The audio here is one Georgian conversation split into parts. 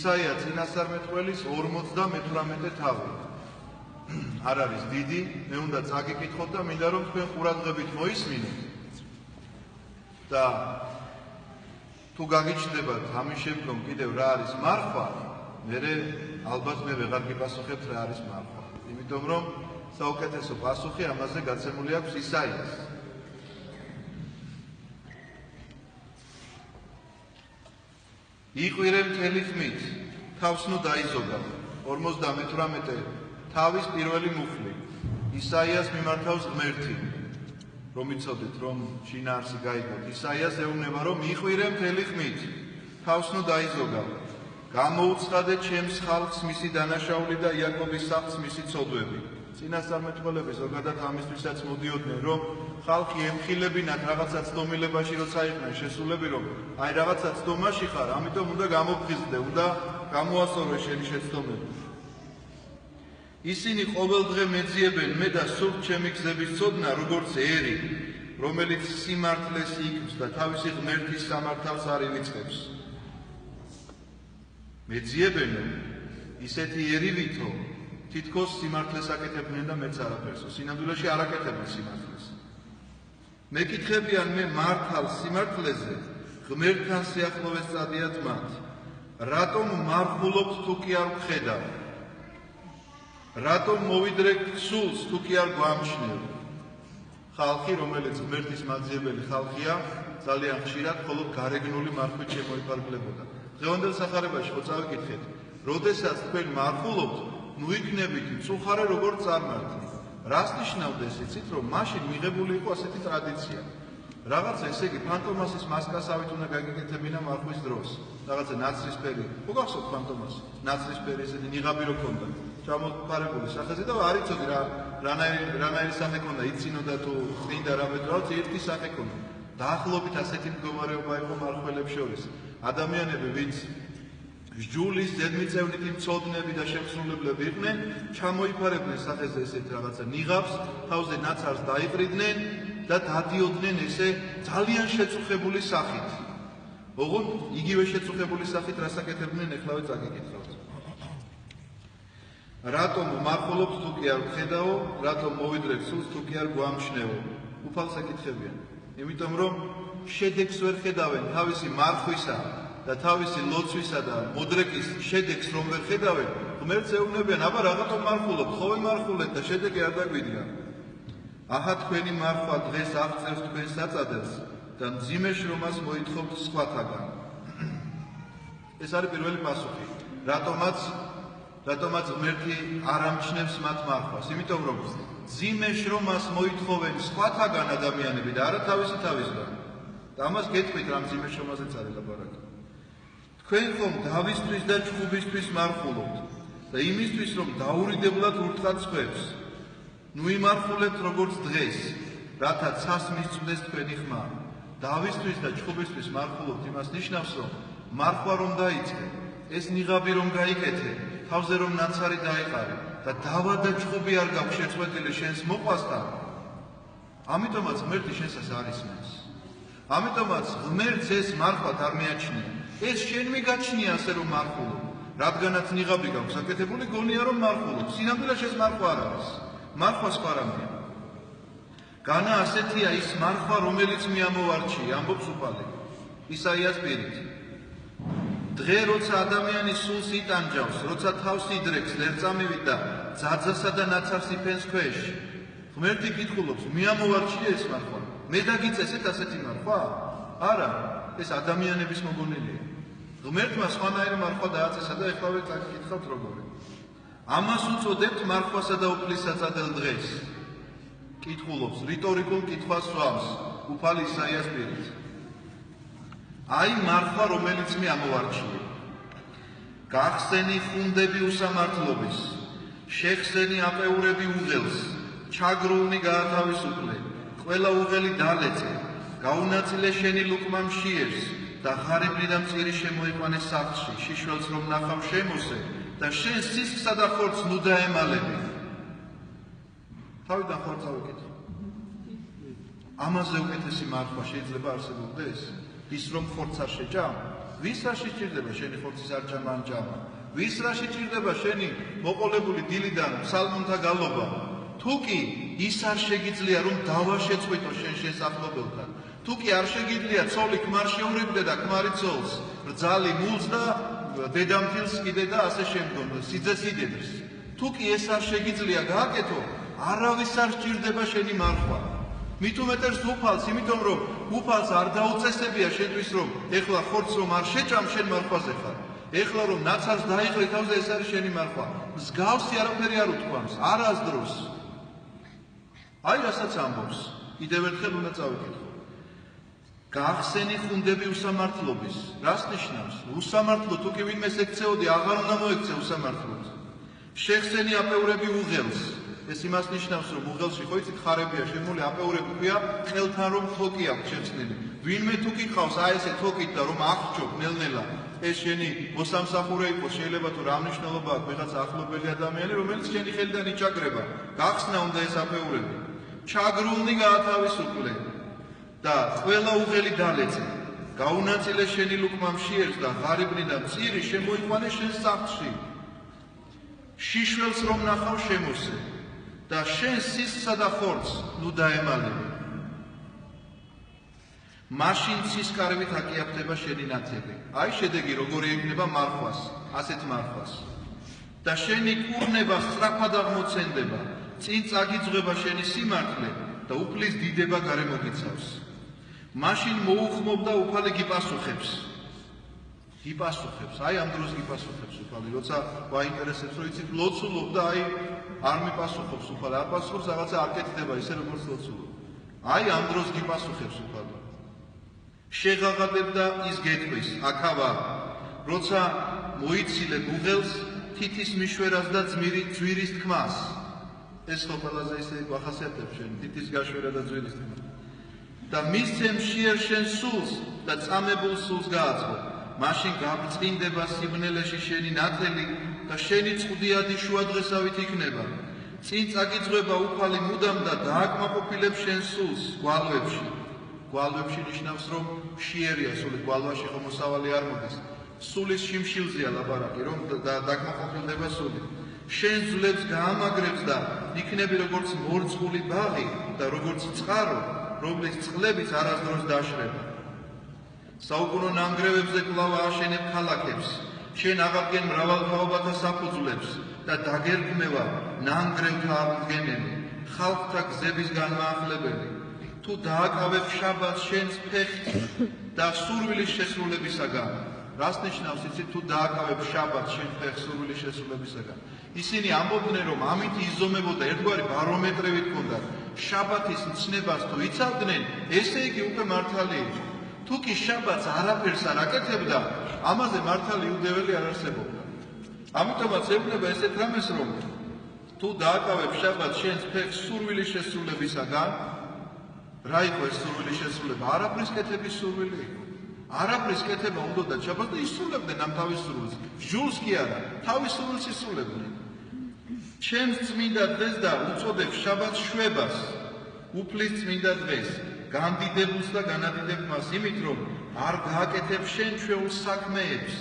ისაია წინასწარმეტყველის 58 თავი. არ არის დიდი, მე უნდა წაგიკითხოთ და მინდა რომ თქვენ ყურადღებით მოისმინოთ და თუ გაგიჩნდებათ ამის შემდგომ კიდევ რა არის მარხვა, ალბათ მე ვეღარ გიპასუხებთ რა არის მარხვა. იმიტომ რომ საუკეთესო პასუხი ამაზე გაცემული აქვს ისაიას. იყვირე მთელი ხმით, თავს ნუ დაიზოგავ. 58 თავის პირველი მუხლი. ისაიას მიმართავს ღმერთი. რომ იცოდეთ, რომ შინაარსი გაიგოთ. ისაიას ეუბნება, რომ იყვირე მთელი ხმით, თავს ნუ დაიზოგავ. გამოუცხადე ჩემს ხალხს მისი დანაშაული და იაკობის სახლს მისი ცოდვები. წინასწარმეტყველები ზოგადად ამისთვისაც მოდიოდნენ, რომ ხალხი ემხილებინათ რაღაცა ცდომილებაში, როცა იყვნენ შესულები, რომ აი რაღაცა ცდომაში ხარ, ამიტომ უნდა გამოფხიზდე, უნდა გამოასწორე შენი შეცდომები. ისინი ყოველდღე მეძიებენ მე და სულ ჩემი გზების ცოდნა, როგორც ერი, რომელიც სიმართლეს იკვლევს და თავისი ღმერთის სამართალს არ ივიწყებს. მეძიებენ ისეთი ერივითო, თითქოს სიმართლეს აკეთებდნენ და მეც არაფერსო. სინამდვილეში არ აკეთებენ სიმართლეს. მეკითხებიან მე მართალ სიმართლეზე, ღმერთთან სიახლოვეს წადიათ მათ. რატომ მარხულობთ თუ კი არ ვხედავ? რატომ მოვიდრეკ სულს თუ კი არ გვამჩნევ? ხალხი, რომელიც ღმერთის მაძიებელი ხალხია, ძალიან ხშირად მხოლოდ გარეგნული მარხვით შემოიფარგლებოდა. დღევანდელ სახარებაში ხო წავიკითხეთ, როდესაც თქვენ მარხულობთ, ნუ იქნებით მწუხარე როგორ წარმართი. რას ნიშნავდა ეს იცით, რომ მაშინ მიღებული იყო ასეთი ტრადიცია. რაღაცა ესე იგი ფანტომასის მასკასავით უნდა გაგიკეთებინა მარხვის დროს. რაღაცა ნაცრისფერი, ხო გახსოვთ ფანტომასი? ნაცრისფერი ესეთი ნიღაბი რო ქონდა. ჩამოფარებული სახეზე და არ იცოდი რანაირი სახე ქონდა, იცინოდა თუ წინდა რამე დროც ერთი სახე ქონდა. დაახლოებით ასეთი მდგომარეობა იყო მარხველებს შორის. ადამიანები, ვინც სჯულის ზედმიწევნითი მცოდნები და შემსრულებლები იყვნენ, ჩამოიფარებდნენ სახეზე ესეთ რაღაცა ნიღაბს, თავზე ნაცარს დაიყრიდნენ და დადიოდნენ ესე ძალიან შეწუხებული სახით. ოღონდ იგივე შეწუხებული სახით რას აკეთებდნენ, ეხლავე წაგიკითხავთ. რატომ მარხულობთ თუ კი არ ვხედავო, რატომ მოვიდრეკ სულს თუ კი არ გვამჩნევო? უფალს ეკითხებიან. იმიტომ რომ შედეგს ვერ ხედავენ თავისი მარხვისა და თავისი ლოცვისა და მოდრეკის შედეგს რომ ვერ ხედავენ, ღმერთს ეუბნებიან, აბა რაღაცომ მარხულობთ, ხო ვიმარხულეთ და შედეგი არ დაგვიდგა. აჰა თქვენი მარხვა დღეს აღწევს თქვენ საწადეს და მძიმე შრომას მოითხოვთ სხვათაგან. ეს არის პირველი პასუხი. რატომაც ღმერთი არ ამჩნევს მათ მარხვას? იმიტომ რომ მძიმე შრომას მოითხოვენ სხვათაგან ადამიანები და არა თავისი თავისგან. და ამას გეტყვით რა მძიმე შრომაზე წარი ლაპარაკი. თქვენ ხომ დავისთვის და ჩხუბისთვის მარხულობთ და იმისთვის რომ დაურიდებლად ურტყათ სხვებს. ნუ იმარხულებთ როგორც დღეს, რათა ცას მისწვდეს თქვენი ხმა. დავისთვის და ჩხუბისთვის მარხულობთ იმას ნიშნავს, რომ მარხვა რომ დაიწყე, ეს ნიღაბი რომ გაიკეთე, თავზე რომ ნაცარი დაიყარე და დავა და ჩხუბი არ გაქვს შეწყვეტილი შენს მოყვასთან. ამიტომაც ღმერთი შენსას არ ისმენს. ამიტომაც ღმერთს ეს მარხვად არ მეაჩნია. ეს შენ მიგაჩნია ასე რომ მარხულობ. რადგანაც ნიღაბი გაქვს აკეთებული, გონია რომ მარხულობ. სინამდვილეში ეს მარხვა არ არის. მარხვა სხვა რამეა. განა ასეთია ის მარხვა, რომელიც მე ამოვარჩიე, ამბობს უფალი. ისაიას პირით. დღე როცა ადამიანი სულს იტანჯავს, როცა თავს იდრექს ლერწამივით და ძაძასა და ნაცარს იფენს ქვეშ, ღმერთი კითხულობს, მე ამოვარჩიე ეს მარხვა. მე დაგიწესეთ ასეთი მარხვა? არა, ეს ადამიანების მოგონილია. ღმერთმა სხვანაირი მარხვა დააწესა და ეხლავე წაგიკითხავთ როგორი. ამას უწოდებთ მარხვასა და უფლის საწადელ დღეს. კითხულობს, რიტორიკულ კითხვას სვამს, უფალი ისაიას პირით. აი მარხვა, რომელიც მე ამოვარჩიე. გახსენი ხუნდები უსამართლობის, შეხსენი აპეურები უღელს, ჩაგრულნი გაათავისუფლე, ყველა უღელი დალეწე, გაუნაწილე შენი ლუკმა მშიერს და ღარიბნი და მწირი შემოიყვანე სახლში, შიშველს რომ ნახავ შემოსე და შენ სისხლსა და ხორცს ნუ დაემალები. თავიდან ხორცს წავიკითხე. ამაზე უკეთესი მარხვა შეიძლება არსებობდეს? ის რომ ხორცს არ შეჭამ? ვის რა შეჭირდება შენი ხორცის არჭამა ან ჭამა? ვის რა შეჭირდება შენი მოყოლებული დილიდან ფსალმუნთა გალობა? თუ კი ის არ შეგიძლია რომ დავა შეწყვიტო შენ შესაძლებლობელთან. თუ კი არ შეგიძლია ცოლი ქმარ შეურიგდე და ქმარი ცოლს, რძალი მულს და დედამთილს კიდე და ასე შემდგომ სიძეს იდედს. თუ კი ეს არ შეგიძლია გააკეთო, არავის არ სჭირდება შენი მარხვა. მით უმეტეს უფალს, იმიტომ რომ უფალს არ დაუწესებია შენთვის რომ ეხლა ხორცს რომ არ შეჭამ შენ მარხვაზე ხარ. ეხლა რომ ნაცარს დაიღრე თავზე ეს არის შენი მარხვა. მსგავსი არაფერი არ უთქვამს, არასდროს. აი რასაც ამბობს, კიდევ ერთხელ უნდა წავიკითხო. გაახსენი ხუნდები უსამართლობის, რას ნიშნავს? უსამართლო თუ კი ვინმეს ექცეოდი, აღარ უნდა მოექცე უსამართლოდ. შეხსენი აპეურები უღელს. ეს იმას ნიშნავს, რომ უღელში ხო იცით ხარებია შემული აპეურები ქვია, ხელთან რომ თოკი აქვს შეხსნილი. ვინმე თუ კი ყავს აი ესე თოკით და რომ აღჭობ ნელ-ნელა, ეს შენი მოსამსახურე იყოს, შეიძლება თუ რა მნიშვნელობა აქვს ვიღაცა ახლობელი ადამიანი, რომელიც შენი ხელიდან იჭაგრება. გახსნა უნდა ეს აპეურები. ჩაგრულნი გაათავისუფლე და ყველა უღელი დალეწე. გაუნაწილე შენი ლუკმა მშიერს და ღარიბნი და მწირი შემოიყვანე შენ სახლში. შიშველს რომ ნახავ შემოსე და შენ სისხლსა და ხორცს ნუ დაემალები. მაშინ ცისკარებით აკიაფდება შენი ნათელი. აი შედეგი როგორი იქნება მარხვას, ასეთ მარხვას. და შენი კურნება სწრაფად აღმოცენდება, წინ წაგიძღვება შენი სიმართლე და უფლის დიდება გარემოგიცავს. მაშინ მოუხმობ და უფალი გიპასუხებს. გიპასუხებს, აი ამ დროს გიპასუხებს უფალი, როცა გვაინტერესებს, რომ იცით ლოცულობ და აი არ მიპასუხობს უფალი, არ პასუხობს რაღაცა არ კეთდება ისე როგორც ლოცულობ. აი ამ დროს გიპასუხებს უფალი. შეღაღადებ და ის გეტყვის, აქავა, როცა მოიცილებ უღელს, თითის მიშვერას და ძვირის თქმას. ეს ხო ყველაზე ისე გვახასიათებს შენ, თითის გაშვერა და ძვირის თქმა. და მისცე მშიერ შენ სულს და წამებულ სულს გააწყო. მაშინ გაბწყინდება სიბნელეში შენი ნათელი და შენი წვდიადი შუადღესავით იქნება. წინ წაგიძღვება უფალი მუდამ და დააკმაყოფილებს შენ სულს გვალვებში. გვალვებში ნიშნავს რომ მშიერია სული, გვალვაში ხომ მოსავალი არ მოდის. სულის შიმშილზეა ლაპარაკი, რომ დაკმაყოფილდება სული. შენ ძლებს გაამაგრებს და იქნები როგორც მორწყული ბაღი და როგორც წყარო, რომლის წყლებიც არასდროს დაშრება. საუკუნო ნანგრევებზე კვლავ ააშენებ ქალაქებს, შენ აღადგენ მრავალთაობათა საფუძვლებს და დაგერგმევა ნანგრევთა აღდგენელი, ხალხთა გზების განმაახლებელი. თუ დააკავებ შაბათს შენს ფეხს და სურვილის შესრულებისაგან. რას ნიშნავს იცით თუ დააკავებ შაბათს შენ ფეხს სურვილის შესრულებისაგან? ისინი ამბობდნენ რომ ამით იზომებოდა ერთგვარი ბარომეტრები ჰქონდა. შაბათის მცნებას თუ იცავდნენ, ესე იგი უკვე მართალი იყო. თუ კი შაბათს არაფერს არ აკეთებდა, ამაზე მართალი იუდეველი არ არსებობდა. ამიტომაც ეუბნება ესეთ რამეს რომ თუ დააკავებ შაბათს შენს ფეხს სურვილის შესრულებისაგან, რა იყო ეს სურვილის შესრულება? არაფრის კეთების სურვილი იყო. არაფრის კეთება უნდოდა შაბათს და ისრულებდნენ ამ თავის სურვილს. ჟულს კი არა, თავის სურვილს ისრულებდნენ. ჩემს წმინდა დღეს და უწოდებ შაბათს შვებას, უფლის წმინდა დღეს, გამდიდებულს და განადიდებ მას, იმით რომ არ გააკეთებ შენ ჩვეულ საქმეებს,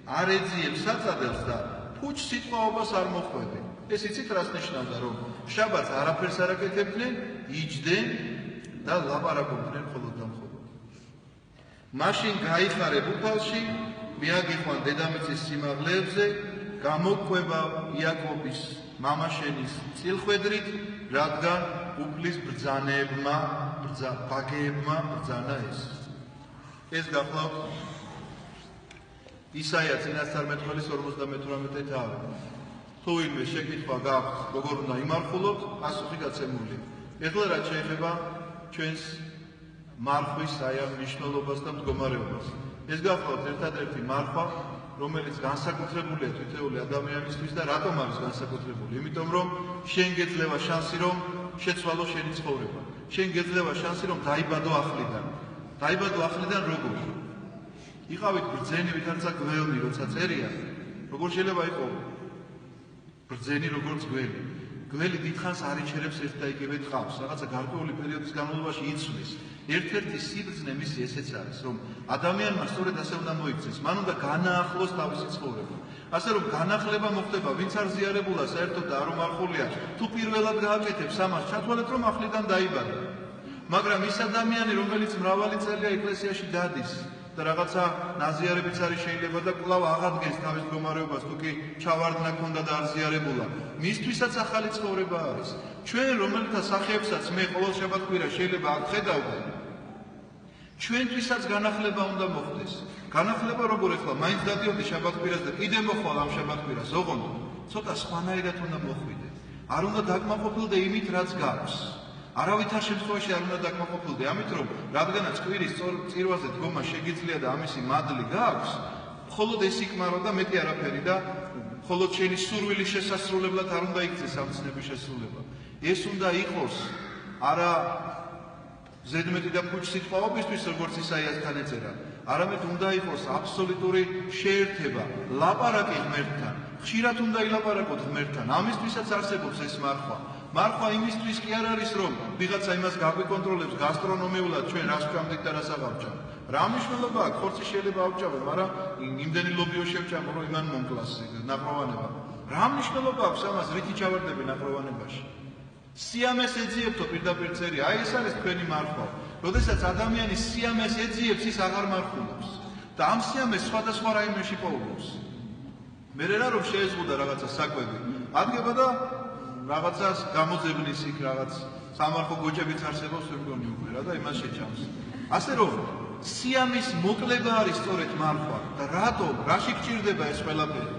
არ ეძიებ საწადელს და ფუჭ სიტყვაობას არ მოხვედე. ეს იცით რას ნიშნავდა, რომ შაბათს არაფერს არ აკეთებდნენ, იჯდნენ და ლაპარაკობდნენ მხოლოდ და მხოლოდ. მაშინ გაიხარებ უფალში, მიაგიყვან დედამიწის სიმაღლეებზე, გამოგვება იაკობის მამა შენის წილხვედრით, რადგან უფლის ბრძანებმა, ბაგეებმა ბრძანა ეს. ეს გახლავთ ისაია წინასწარ მეტყველის 58 თავი. თუ ვინმე შეკითხვა გააქვთ, როგორ უნდა იმარხულოთ, პასუხი გაცემულია. ეხლა რაც შეეხება ჩვენს მარხვის აი ამ მნიშვნელობას და მდგომარეობას. ეს გახლავთ ერთადერთი მარხვა, რომელიც განსაკუთრებულია თითოეული ადამიანისთვის და რატომ არის განსაკუთრებული? იმიტომ რომ შენ გეძლევა შანსი რომ შეცვალო შენი ცხოვრება. შენ გეძლევა შანსი რომ დაიბადო ახლიდან. დაიბადო ახლიდან როგორ? იყავით ბრძენი ვითარცა გველნი, როცა წერია, როგორ შეიძლება იყო ბრძენი როგორც გველი? გველი დიდხანს არ იჩერებს ერთ და იგივე ტყავს, რაღაცა გარკვეული პერიოდის განმავლობაში იცვლის. ერთ-ერთი სიბრძნე მისი ესეც არის, რომ ადამიანმა სწორედ ასე უნდა მოიქცეს, მან უნდა განაახლოს თავისი ცხოვრება. ასე რომ განახლება მოხდება, ვინც არ ზიარებულა საერთოდ და არ უმარხულია, თუ პირველად გააკეთებს ამას, ჩათვალეთ რომ ახლიდან დაიბადა. მაგრამ ის ადამიანი, რომელიც მრავალი წელია ეკლესიაში დადის და რაღაცა ნაზიარებიც არის შეიძლება და კვლავ აღადგენს თავის მდგომარეობას, თუ კი ჩავარდნა ქონდა და არ ზიარებულა, მისთვისაც ახალი ცხოვრება არის. ჩვენ რომელთა სახეებსაც მე ყოველ შაბათ-კვირა შეიძლება აქ ხედავდე, ჩვენთვისაც განახლება უნდა მოხდეს. განახლება როგორ ეხლა მაინც დადიოდი შაბათ-კვირას და კიდე მოხვალ ამ შაბათ-კვირას, ოღონდ ცოტა სხვანაირად უნდა მოხვიდე. არ უნდა დაკმაყოფილდე იმით, რაც გაქვს. არავითარ შემთხვევაში არ უნდა დაკმაყოფილდე, ამით რომ რადგანაც კვირის წირვაზე დგომა შეგიძლია და ამისი მადლი გაქვს, მხოლოდ ეს იკმარო და მეტი არაფერი და მხოლოდ შენი სურვილის შესასრულებლად არ უნდა იქცეს ამ ცნების შესრულება. ეს უნდა იყოს არა ზედმეტი და ფუჭ სიტყვაობისთვის, როგორც ისაიასთან ეწერა, არამედ უნდა იყოს აბსოლუტური შეერთება, ლაპარაკი ღმერთთან, ხშირად უნდა ილაპარაკოთ ღმერთთან, ამისთვისაც არსებობს ეს მარხვა. მარხვა იმისთვის კი არ არის, რომ ვიღაცა იმას გაგვიკონტროლებს გასტრონომიულად ჩვენ რას ვჭამდით და რას აღავჭამ. რა მნიშვნელობა აქვს, ხორცი შეიძლება ავჭამო, მაგრამ იმდენი ლობიო შევჭამო, რომ იმან მომკლას ნაყროვანება. რა მნიშვნელობა აქვს ამას, რითი ჩავარდები ნაყროვანებაში? სიამეს ეძიებთო პირდაპირ წერია, აი ეს არის თქვენი მარხვა. როდესაც ადამიანი სიამეს ეძიებს, ის აღარ მარხულობს და ამ სიამეს სხვადასხვა რაიმეში პოულობს. მერე რა რომ შეეზღუდა რაღაცა საკვები, ადგება და რაღაცას გამოძებნის იქ რაღაც სამარხო გოჭებიც არსებობს ვერ მგონი უკვე რა და იმას შეჭამს. ასე რომ სიამის მოკლება არის სწორედ მარხვა და რატომ, რაში გჭირდება ეს ყველაფერი?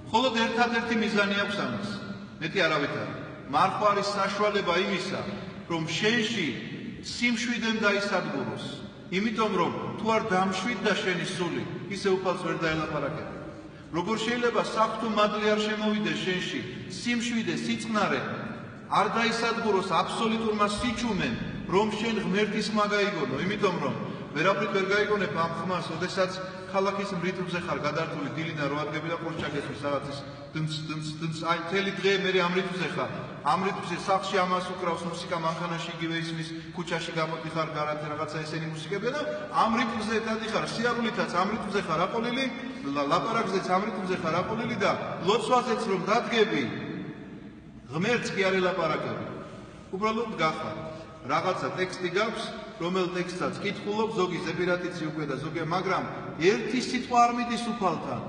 მხოლოდ ერთადერთი მიზანი აქვს ამის, მეტი არავითარი. მარხვა არის საშუალება იმისა, რომ შენში სიმშვიდემ დაისადგუროს, იმიტომ რომ თუ არ დამშვიდდა შენი სული, ისე უფალს ვერ დაელაპარაკებ. როგორ შეიძლება საფრთხო მადლი არ შემოვიდეს შენში, სიმშვიდე, სიწყნარე არ დაისადგუროს აბსოლუტურმა სიჩუმემ, რომ შენ ღმერთის ხმა გაიგონო, იმიტომ რომ ვერაფრით ვერ გაიგონებ ამ ხმას, ოდესაც ქალაქის მრიტვზე ხარ გადართული დილიდან 8 ადგები და ყურჩაგესვის რაღაცის დნც აი მთელი დღე მე ამ რიტვზე ხარ. ამ რიტვზე სახლში ამას უკრავს მუსიკა, მანქანაში იგივე ისმის, ქუჩაში გამოდიხარ, გარეთ რაღაცა ესენი მუსიკებია და ამ რიტვზე დადიხარ, სიარულითაც ამ რიტვზე ხარ აყოლილი, ლაპარაკზეც ამ რიტვზე ხარ აყოლილი და ლოცვაზეც რომ დადგები, ღმერთს კი არ ელაპარაკები. უბრალოდ გახარ. რაღაცა ტექსტი გაქვს, რომელ ტექსტსაც კითხულობ, ზოგი ზეპირატიცი უკვე და ზოგი, მაგრამ ერთი სიტყვა არ მიდის უფალთან.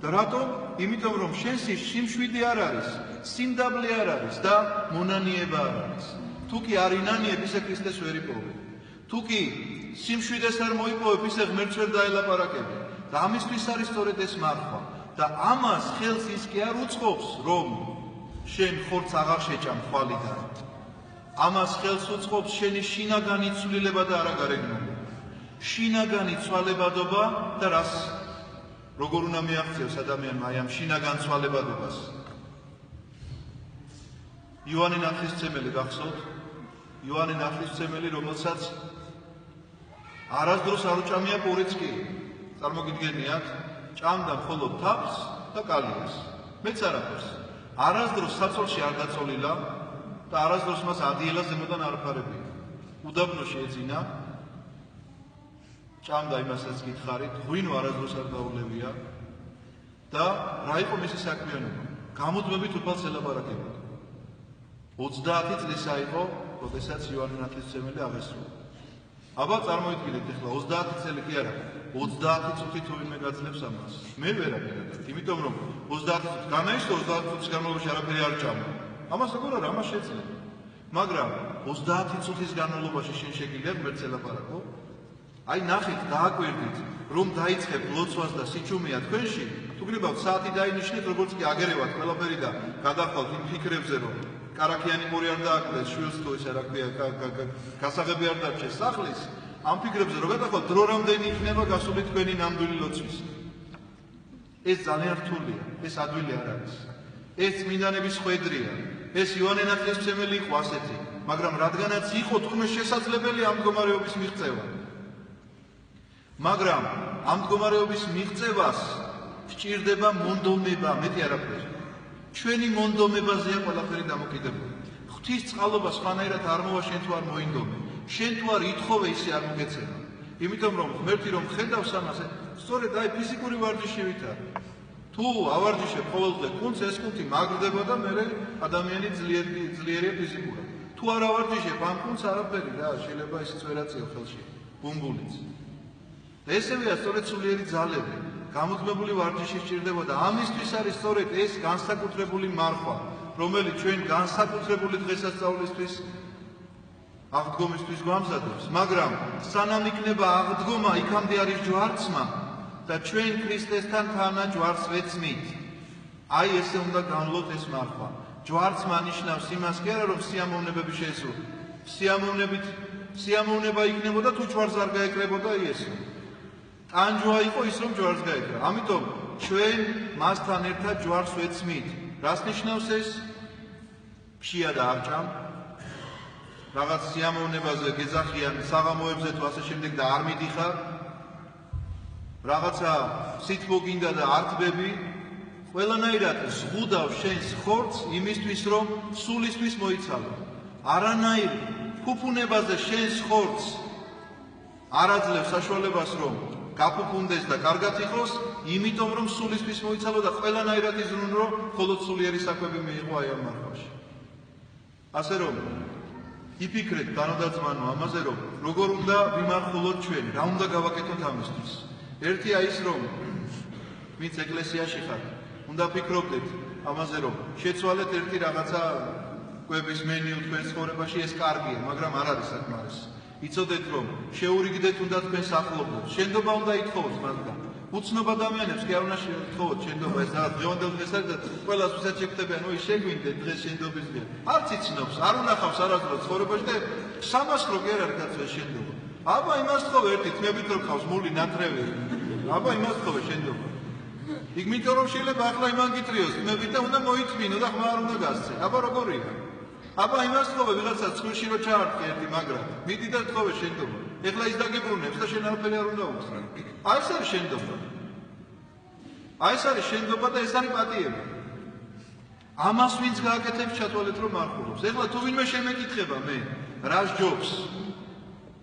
და რატომ? იმიტომ რომ შენში სიმშვიდე არ არის, სიმდაბლე არ არის და მონანიება არ არის. თუ კი არ ინანიებ, ისე ქრისტეს ვერ იპოვებ. თუ კი სიმშვიდეს არ მოიპოვებ, ისე ღმერთს ვერ დაელაპარაკები. და ამისთვის არის სწორედ ეს მარხვა. და ამას ხელს ის კი არ უწყობს, რომ შენ ხორცს აღარ შეჭამ ხვალიდან. ამას ხელს უწყობს შენი შინაგანი ცვლილება და არა გარეგნული. შინაგანი ცვალებადობა და რას როგორ უნდა მიაღწევს ადამიანმა აი ამ შინაგან ცვალებადობას. იოანე ნათლისმცემელი გახსოვთ? იოანე ნათლისმცემელი, რომელსაც არასდროს არ უჭამია პურიც კი. წარმოგიდგენიათ, ჭამდა მხოლოდ თაფლს და კალიას. მეც არაფერს. არასდროს საწოლში არ დაწოლილა და არასდროს მას ადიელა ზემოდან არ ფარებია. უდაბნოში ეძინა, ჭამდა იმასაც გითხარით, ღვინო არასდროს არ დაულევია და რა იყო მისი საქმიანობა? გამუდმებით უფალს ელაპარაკებოდა. 30 წლისა იყო, როდესაც იოანე ნათლისმცემელი აღესრულა. აბა წარმოიდგინეთ ახლა 30 წელი კი არა, 30 წუთი თუ ვინმე გაძლევს ამას. მე ვერაფერად, იმიტომ რომ 30 წუთი განაისო 30 წუთის განმავლობაში არაფერი არ ჭამდა. ამას როგორ არა, ამას შეძლება. მაგრამ 30 წუთის განმავლობაში შენ შეგიძლია ღმერთს ელაპარაკო? აი ნახეთ, დააკვირდით, რომ დაიწყებ ლოცვას და სიჩუმეა თქვენში, თუ გნებავთ საათი დაინიშნეთ, როგორც კი აგერევათ ყველაფერი და გადახვალთ იმ ფიქრებზე, რომ კარაქიანი მური არ დააკლდეს, შვილს თუ ისე რა ქვია, გასაღები არ დარჩეს სახლის, ამ ფიქრებზე რომ გადახვალთ, დრო რამდენი იქნება გასული თქვენი ნამდვილი ლოცვის. ეს ძალიან რთულია, ეს ადვილი არ არის. ეს წმინდანების ხვედრია. ეს იოანე ნათლისმცემელი იყო ასეთი, მაგრამ რადგანაც იყო თურმე შესაძლებელი ამ მდგომარეობის მიღწევა. მაგრამ ამ მდგომარეობის მიღწევას სჭირდება მონდომება, მეტი არაფერი. ჩვენი მონდომებაზეა ყველაფერი დამოკიდებული. ღვთის წყალობა სხვანაირად არ მოვა, შენ თუ არ მოინდომე. შენ თუ არ ითხოვე, ისე არ მოგეცემა. იმიტომ რომ ღმერთი რომ ხედავს ამას, სწორედ აი ფიზიკური ვარჯიშივით არის. თუ ავარჯიშებ ყოველდღე კუნძ, ეს კუნთი მაგრდება და მე ადამიანი ძლიერია ფიზიკურად. თუ არ ავარჯიშებ ამ კუნძს, არაფერი რა, შეიძლება ისიც ვერ აწიო ხელში, ბუმბულიც. ესევეა სწორედ სულიერი ძალები, გამოძმებული ვარჯიში სჭირდებოდა. ამისთვის არის სწორედ ეს განსაკუთრებული მარხვა, რომელიც ჩვენ განსაკუთრებული დღესასწაულისთვის აღდგომისთვის გვამზადებს, მაგრამ სანამ იქნება აღდგომა, იქამდე არის ჯვარცმა და ჩვენ ქრისტესთან თანა ჯვარს ვეცმით. აი ესე უნდა განვლოთ ეს მარხვა. ჯვარცმა ნიშნავს იმას კი არა, რომ სიამოვნებები შეესრულო. სიამოვნება იქნებოდა თუ ჯვარს არ გაეკრებოდა იესო. ტანჯვა იყო ის, რომ ჯვარს გაეკრა. ამიტომ ჩვენ მასთან ერთად ჯვარს ვეცმით. რას ნიშნავს ეს? ფშია და არჭამ. რაღაც სიამოვნებაზე გეძახიან, საღამოებზე თუ ასე შემდეგ და არ მიდიხარ. რაღაცა სითბო გინდა და არ თბები. ყველანაირად ზღუდავ შენს ხორცს იმისთვის, რომ სულისთვის მოიცალო. არანაირ ფუფუნებაზე შენს ხორცს არ აძლევს საშუალებას, რომ გაფუფუნდეს და კარგად იყოს, იმიტომ რომ სულისთვის მოიცალო და ყველანაირად იზრუნო, მხოლოდ სულიერი საქმეები მიიღო აი ამ მარხვაში. ასე რომ იფიქრეთ განოდაძმანო ამაზე, რომ როგორ უნდა ვიმარხულოთ ჩვენ, რა უნდა გავაკეთოთ ამისთვის. ერთია ის, რომ ვინც ეკლესიაში ხართ, უნდა ფიქრობდეთ ამაზე, რომ შეცვალეთ ერთი რაღაცა კვების მენიუ თქვენ ცხოვრებაში, ეს კარგია, მაგრამ არ არის საკმარისი. იცოდეთ, რომ შეურიგდეთ უნდა თქვენ სახლობლებს, შენდობა უნდა ითხოვოთ მათგან. უცნობ ადამიანებს კი არ უნდა შეითხოვოთ შენდობა, ეს რაღაც დღევანდელ დღეს არის და ყველას ვისაც შეგხვდებიან, ой, შეგვინდეთ დღეს შენდობისგან. არც იცნობს, არ უნახავს არასდროს ცხოვრებაში და სამასხრო კი არ არის კაცო ეს შენდობა. აბა იმას თხოვე ერთი თმებით რო ხავს მული ნათრევი. აბა იმას თხოვე შენდობა. იმიტომ რომ შეიძლება ახლა იმან გიტრიოს თმებით და უნდა მოიწმინო და ხმა არ უნდა გასცე. აბა როგორია? აბა იმას თხოვე ვიღაცა ცხვირში რო ჩაარტყი ერთი მაგრა. მიდი და თხოვე შენდობა. ეხლა ის დაგიბრუნებს და შენ არაფერი არ უნდა უხსნა. აი ეს არის შენდობა. აი ეს არის შენდობა და ეს არის პატიება. ამას ვინც გააკეთებს ჩათვალეთ რომ მარხულობს. ეხლა თუ ვინმე შემეკითხება მე, რა სჯობს?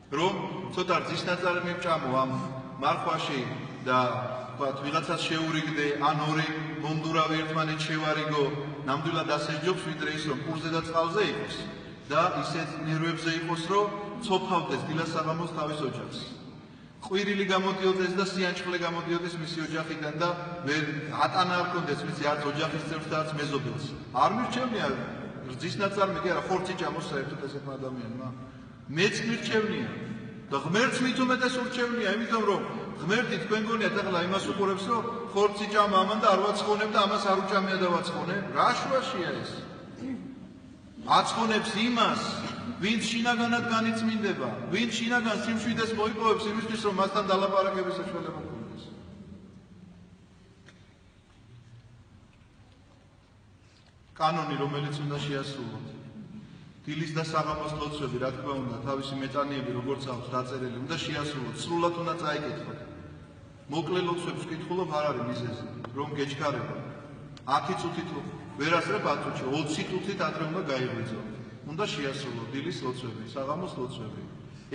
რომ ცოტა რძისნაწარი მივჭამო ამ მარხვაში და ვთქვათ ვიღაცას შეურიგდე, ან ორი მომდურავი ერთმანეთს შევარიგო, ნამდვილად ასე სჯობს, ვიდრე ის რომ პურზე და წყალზე იყოს და ისეთ ნერვებზე იყოს, რომ ცოფავდეს დილას საღამოს თავის ოჯახს. ყვირილი გამოდიოდეს და სიანჭყლე გამოდიოდეს მისი ოჯახიდან და ვერ ატანა არ კონდეს მისი არც ოჯახის წევრს და არც მეზობელს. არ მირჩევნია რძისნაწარმი კი არა, ხორცი ჭამოს საერთოდ ესეთმა ადამიანმა. მეც მირჩევნია და ღმერთს მით უმეტეს ურჩევნია, იმიტომ რომ ღმერთი თქვენ გონიათ ახლა იმას უყურებს, რომ ხორცი ჭამა ამან და არ ვაცხონებ და ამას არ უჭამია და ვაცხონებ. რა შუაშია ეს? აცხონებს იმას, ვინც შინაგანად განიწმინდება, ვინც შინაგან სიმშვიდეს მოიპოვებს იმისთვის, რომ მასთან დალაპარაკების საშუალება ჰქონდეს. კანონი, რომელიც უნდა შეასრულოთ. დილის და საღამოს ლოცვები, რა თქმა უნდა, თავისი მეტანიები, როგორც აქვს დაწერილი, უნდა შეასრულოთ, სრულად უნდა წაიკითხოთ. მოკლე ლოცვებს ვკითხულობ, არ არის მიზეზი, რომ გეჩქარება. 10 წუთით ვერასდრებ 10 წუთში, 20 წუთით ადრე უნდა გაიღვიძო. უნდა შეასრულოთ დილის ლოცვები, საღამოს ლოცვები,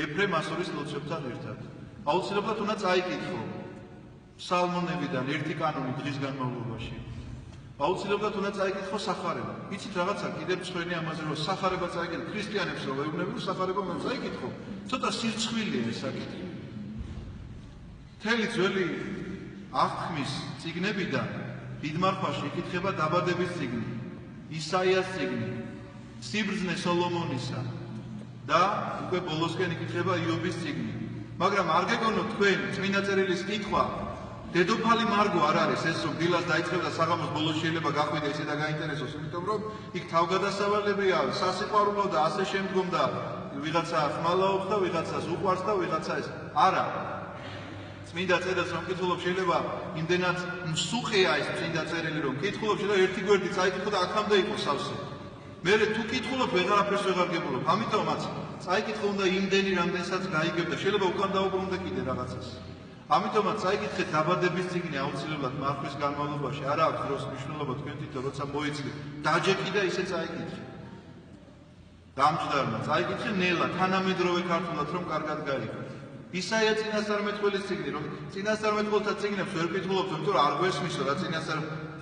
ეფრემ ასორის ლოცვებთან ერთად. აუცილებლად უნდა წაიკითხო ფსალმონებიდან ერთი კანონი დღის განმავლობაში. აუცილებლად უნდა წაიკითხო სახარება. იცით რაღაცა კიდევ მწვენი ამაზე, რომ სახარება წაიკითხო, ქრისტიანებს რომ ვეუბნები, რომ სახარება უნდა წაიკითხო. ცოტა სირცხვილია ეს საკითხი. მთელი ძველი აღთქმის წიგნებიდან დიდმარხვაში იკითხება დაბადების წიგნი, ისაიას წიგნი, სიბრძნე სოლომონისა და უკვე ბოლოსკენ იკითხება იობის წიგნი. მაგრამ არ გეგონოთ თქვენ წმინდა წერილის კითხვა, დედოფალი მარგო არ არის ეს, რომ დილას დაიწყება და საღამოს ბოლოს შეიძლება გახვიდე ისე და გაინტერესოს, იმიტომ რომ იქ თავგადასავალებია, სასიყვარულო და ასე შემდგომ და ვიღაცა ხმალაობს და ვიღაცას უყვარს და ვიღაცა ეს. არა. წმინდა წერილს რომ კითხულობ, შეიძლება იმდენად მსუხეა ეს წმინდა წერილი, რომ კითხულობ, შეიძლება ერთი გვერდი წაიკითხო და აქამდე იყოს სავსე. მე თუ კითხულობ, ვეღარაფერს ვეღარ გებულობ. ამიტომაც წაიკითხო უნდა იმდენი, რამდენსაც გაიგებ და შეიძლება უკან დაუბრუნდე კიდე რაღაცას. ამიტომაც წაიკითხეთ დაბადების წიგნი აუცილებლად მარხვის განმავლობაში, არა აქვს დროს მნიშვნელობა თქვენ თვითონ როცა მოიცლით, დაჯექი და ისე წაიკითხე. დამჯდარმა წაიკითხე ნელა თანამედროვე ქართულად რომ კარგად გაიგოთ. ისაია წინასწარმეტყველის წიგნი, რომ წინასწარმეტყველთა წიგნებს ვერ კითხულობთ, იმიტომ რომ არ გვესმისო რა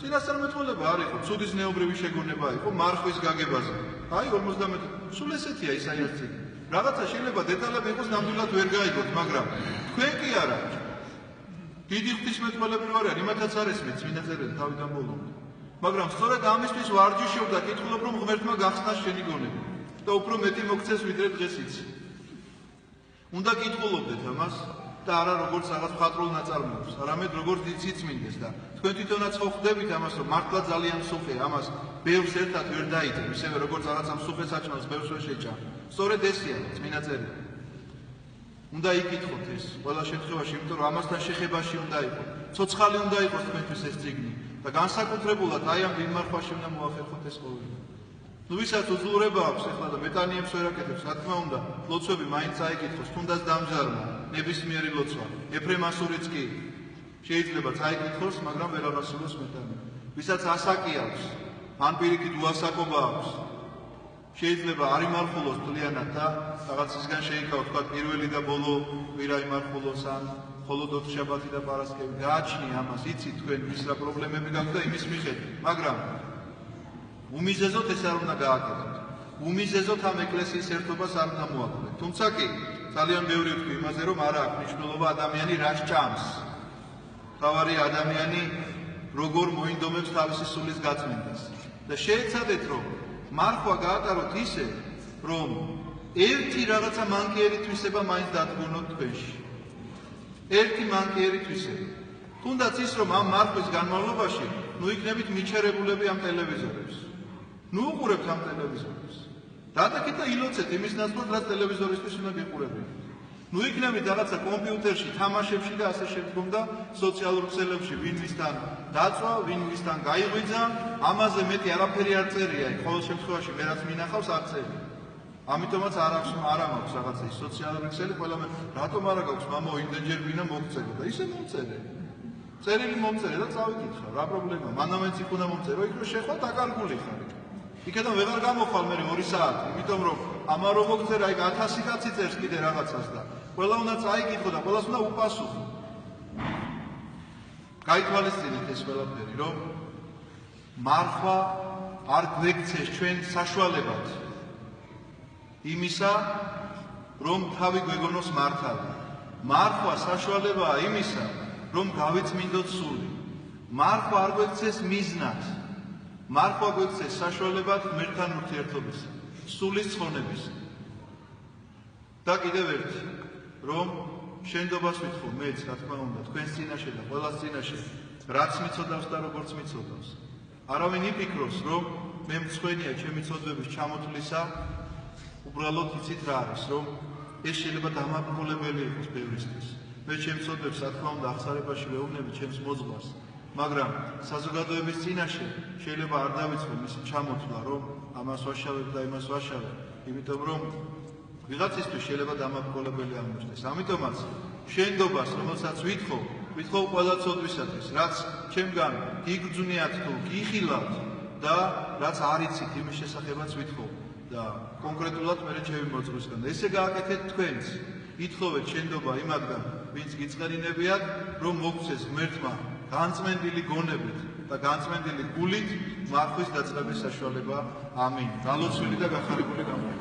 წინასწარმეტყველება არ იყო, ცუდი ზნეობრივი შეგონება იყო მარხვის გაგებაზე. აი 51 სულ ესეთია ისაიას წიგნი. რაღაცა შეიძლება დეტალები იყოს ნამდვილად ვერ გაიგოთ, მაგრამ თქვენ კი არა. დიდი ღვთისმეტყველები ვარ, იმათაც არ ესმით წმინდა წერილი თავიდან ბოლომდე. მაგრამ სწორედ ამისთვის ვარჯიშობ და კითხულობ, რომ ღმერთმა გახსნას შენი გონები და უფრო მეტი მოგცეს ვიდრე დღეს იცი. უნდა კითხულობდეთ ამას და არა როგორც რაღაც მხატვრულ ნაწარმოებს, არამედ როგორც სიწმინდეს და თქვენ თვითონაც ხო ხვდებით ამას, რომ მართლა ძალიან მსუხეა, ამას ბევრს ერთად ვერ დაიჭერ, ისევე როგორც რაღაცა მსუხე საჭმელს ბევრს ვერ შეჭამ. სწორედ ესია წმინდა წერილი. უნდა იკითხოთ ეს ყველა შემთხვევაში, იმიტომ რომ ამასთან შეხებაში უნდა იყოს. ცოცხალი უნდა იყოს თქვენთვის ეს წიგნი და განსაკუთრებულად აი ამ მიმარხვაში უნდა მოახერხოთ ეს ყოველი. ნუ ვისაც უძლურება აქვს ახლა და მეტანიებს ვერ აკეთებს, რა თქმა უნდა, ლოცვები მაინც აიკითხოს, თუნდაც დამჯარმა, ნებისმიერი ლოცვა. ეფრემ ასურიც კი შეიძლება წაიკითხოს, მაგრამ ვერ აღასრულოს მეტანია. ვისაც ასაკი აქვს, ან პირიქით უასაკობა აქვს, შეიძლება არ იმარხულოს თლიანად და რაღაცისგან შეიკავოს, თქვა პირველი და ბოლო კვირა იმარხულოს ან მხოლოდ ოთხშაბათი და პარასკევი. გააჩნია ამას, იცით თქვენ ის რა პრობლემები გაქვთ და იმის მიხედვით, მაგრამ უმიზეზოდ ეს არ უნდა გააკეთოთ. უმიზეზოდ ამ ეკლესიის ერთობას არ უნდა მოაკლოთ. თუმცა კი ძალიან ბევრი ვთქვი იმაზე, რომ არა აქვს მნიშვნელობა ადამიანი რა სჭამს. თავარია ადამიანი როგორ მოინდომებს თავისი სულის გაწმენდას. და შეეცადეთ, რომ მარხვა გაატაროთ ისე, რომ ერთი რაღაცა მანკიერი თვისება მაინც დადგმოთ თქვენში. ერთი მანკიერი თვისება. თუნდაც ის, რომ ამ მარხვის განმავლობაში ნუ იქნებით მიჩერებულები ამ ტელევიზორებს. ნუ უყურებთ ამ ტელევიზორებს. დადექით და ილოცეთ იმის ნაცვლად, რაც ტელევიზორისთვის უნდა გიყურებინათ. ნუ იქნებით რაღაცა კომპიუტერში, თამაშებში და ასე შემდგომ და სოციალურ ქსელებში ვინ ვისთან დაწვა, ვინ ვისთან გაიღვიძა, ამაზე მეტი არაფერი არ წერია, ყოველ შემთხვევაში მე რაც მინახავს არ წერია. ამიტომაც არ მაქვს რაღაცა ის სოციალური ქსელი, ყველამ რატომ არ გაქვს მამო იმდენჯერ ვინა მოგწერე და ისე მომწერე. წერილი მომწერე და წავიკითხა, რა პრობლემაა? მანამეც იქ უნდა მომწერო, იქ რო შეხვა დაკარგული ხარ. იქიდან ვეღარ გამოხვალ მე 2 საათი, იმიტომ რომ ამან რო მოგწერა, იქ 1000 კაცი წერს კიდე რაღაცას და ყველა უნდა წაიკითხო და ყველას უნდა უპასუხო. გაითვალისწინეთ ეს ყველაფერი, რომ მარხვა არ გვექცეს ჩვენ საშუალებად იმისა, რომ თავი გვეგონოს მართალი. მარხვა საშუალებაა იმისა, რომ გავიწმინდოთ სული. მარხვა არ გვექცეს მიზნად. მარხვა გვექცეს საშუალებად ღმერთთან ურთიერთობისა, სულის ცხონების. და კიდევ ერთი, რომ შენდობას ვითხოვ მეც, რა თქმა უნდა, თქვენს წინაშე და ყველას წინაშე, რაც მიცოდავს და როგორც მიცოდავს. არავინ იფიქროს, რომ მე მცხვენია ჩემი ცოდვების ჩამოთვლისა, უბრალოდ იცით რა არის, რომ ეს შეიძლება დამაბრუნებელი იყოს ბევრისთვის. მე ჩემს ცოდვებს, რა თქმა უნდა, აღსარებაში ვეუბნები ჩემს მოძღვარს, მაგრამ საზოგადოების წინაშე შეიძლება არ დავიწყო მისი ჩამოთვლა, რომ ამას ვაშავებ და იმას ვაშავებ, იმიტომ რომ ვიღაცისთვის შეიძლება დამაბრუნებელი აღმოჩნდეს. ამიტომაც შენდობას, რომელსაც ვითხოვ ყველა ცოდვისათვის, რაც ჩემგან გიგრძვნიათ თუ გიხილავთ და რაც არ იცით იმის შესახებაც ვითხოვ და კონკრეტულად მე ჩემი მოძღვრისგან. ესე გააკეთეთ თქვენც. ითხოვეთ შენდობა იმათგან, ვინც გიწყერინებიათ, რომ მოგცეს ღმერთმა განწმენდილი გონებით და განწმენდილი გულით მარხვის დაწყების საშუალება. ამინ. გალოცვილი და გახარებული გამოდგა.